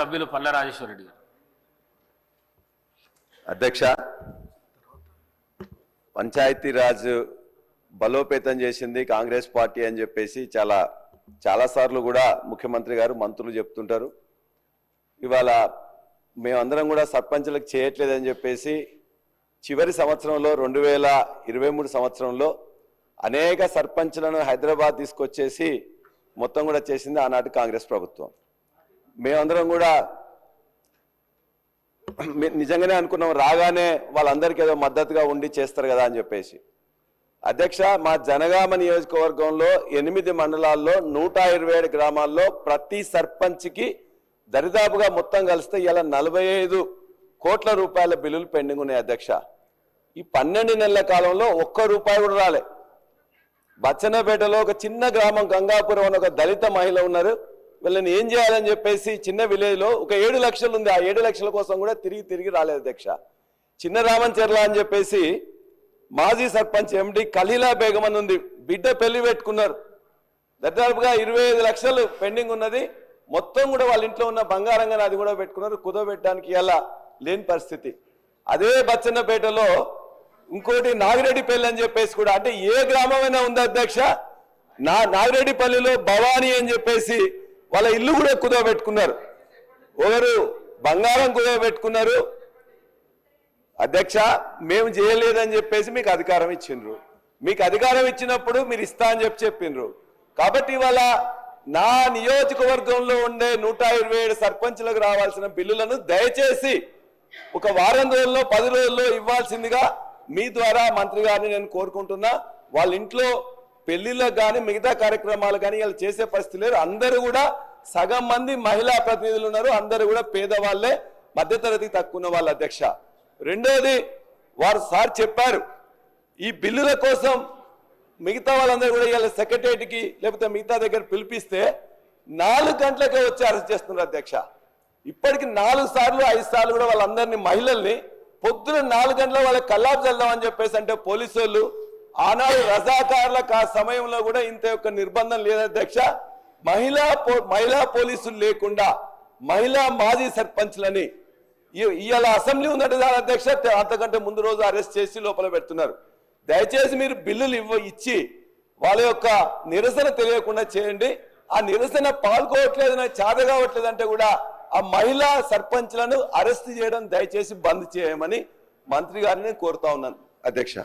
సభ్యులు పల్ల రాజేశ్వర రెడ్డి గారు. అధ్యక్ష, పంచాయతీరాజ్ బలోపేతం చేసింది కాంగ్రెస్ పార్టీ అని చెప్పేసి చాలాసార్లు కూడా ముఖ్యమంత్రి గారు మంత్రులు చెప్తుంటారు. ఇవాళ మేమందరం కూడా సర్పంచులకు చేయట్లేదని చెప్పేసి చివరి సంవత్సరంలో 2023 సంవత్సరంలో అనేక సర్పంచులను హైదరాబాద్ తీసుకొచ్చేసి మొత్తం కూడా చేసింది ఆనాటి కాంగ్రెస్ ప్రభుత్వం. మేమందరం కూడా నిజంగానే అనుకున్నాం, రాగానే వాళ్ళందరికీ ఏదో మద్దతుగా ఉండి చేస్తారు కదా అని చెప్పేసి. అధ్యక్ష, మా జనగామ నియోజకవర్గంలో 8 మండలాల్లో 127 గ్రామాల్లో ప్రతి సర్పంచ్కి దరిదాపుగా మొత్తం కలిస్తే ఇలా 45 కోట్ల రూపాయల బిల్లులు పెండింగ్ ఉన్నాయి. అధ్యక్ష, ఈ 12 నెలల కాలంలో ఒక్క రూపాయి కూడా రాలే. బచ్చన్నపేటలో ఒక చిన్న గ్రామం గంగాపురం అని ఒక దళిత మహిళ ఉన్నారు. వీళ్ళని ఏం చేయాలని చెప్పేసి చిన్న విలేజ్లో ఒక 7 లక్షలు ఉంది. ఆ 7 లక్షల కోసం కూడా తిరిగి రాలేదు. అధ్యక్ష, చిన్న రామంచెర్ల అని చెప్పేసి మాజీ సర్పంచ్ ఎండి ఖలీలా బేగం అని ఉంది, బిడ్డ పెళ్లి పెట్టుకున్నారు. దాదాపుగా 25 లక్షలు పెండింగ్ ఉన్నది. మొత్తం కూడా వాళ్ళ ఇంట్లో ఉన్న బంగారంగా అది కూడా పెట్టుకున్నారు. కుదోబెట్టడానికి ఇలా లేని పరిస్థితి. అదే బచ్చన్నపేటలో ఇంకోటి నాగిరెడ్డిపల్లి అని చెప్పేసి కూడా, అంటే ఏ గ్రామమైనా ఉంది అధ్యక్ష, నాగిరెడ్డిపల్లిలో భవానీ అని చెప్పేసి వాళ్ళ ఇల్లు కూడా కుదోబెట్టుకున్నారు. ఒకరు బంగారం కుదోబెట్టుకున్నారు. అధ్యక్ష, మేము చేయలేదని చెప్పేసి మీకు అధికారం ఇచ్చిండ్రు. మీకు అధికారం ఇచ్చినప్పుడు మీరు ఇస్తా అని చెప్పిండ్రు. కాబట్టి ఇవాళ నా నియోజకవర్గంలో ఉండే 127 సర్పంచులకు రావాల్సిన బిల్లులను దయచేసి ఒక వారం రోజుల్లో 10 రోజుల్లో ఇవ్వాల్సిందిగా మీ ద్వారా మంత్రి గారిని నేను కోరుకుంటున్నా. వాళ్ళ ఇంట్లో పెళ్లిళ్ళకు కానీ మిగతా కార్యక్రమాలు కానీ వాళ్ళు చేసే పరిస్థితి లేరు. అందరూ కూడా సగం మంది మహిళా ప్రతినిధులు ఉన్నారు. అందరూ కూడా పేదవాళ్లే, మధ్యతరగతి తక్కువ ఉన్న వాళ్ళ. అధ్యక్ష, రెండోది, వారు సార్ చెప్పారు ఈ బిల్లుల కోసం మిగతా వాళ్ళందరూ కూడా ఇలా సెక్రటరీకి లేకపోతే మిగతా దగ్గర పిలిపిస్తే 4 గంటలకే వచ్చి అరెస్ట్ చేస్తున్నారు. అధ్యక్ష, ఇప్పటికి 4 సార్లు 5 సార్లు కూడా వాళ్ళందరినీ మహిళల్ని పొద్దున 4 గంటల వాళ్ళకి కల్లాపు చల్దామని చెప్పేసి అంటే పోలీసు వాళ్ళు ఆనాడు రజాకారులకు ఆ సమయంలో కూడా ఇంత యొక్క నిర్బంధం లేదు. అధ్యక్ష, మహిళా పోలీసులు లేకుండా మహిళా మాజీ సర్పంచ్లని ఇవాళ అసెంబ్లీ ఉన్నట్టు అధ్యక్ష, అంతకంటే ముందు రోజు అరెస్ట్ చేసి లోపల పెడుతున్నారు. దయచేసి మీరు బిల్లులు ఇచ్చి వాళ్ళ యొక్క నిరసన తెలియకుండా చేయండి. ఆ నిరసన పాల్గొవట్లేదు, చాద కావట్లేదు అంటే కూడా ఆ మహిళా సర్పంచ్లను అరెస్ట్ చేయడం దయచేసి బంద్ చేయమని మంత్రి గారిని కోరుతా ఉన్నాను. అధ్యక్ష.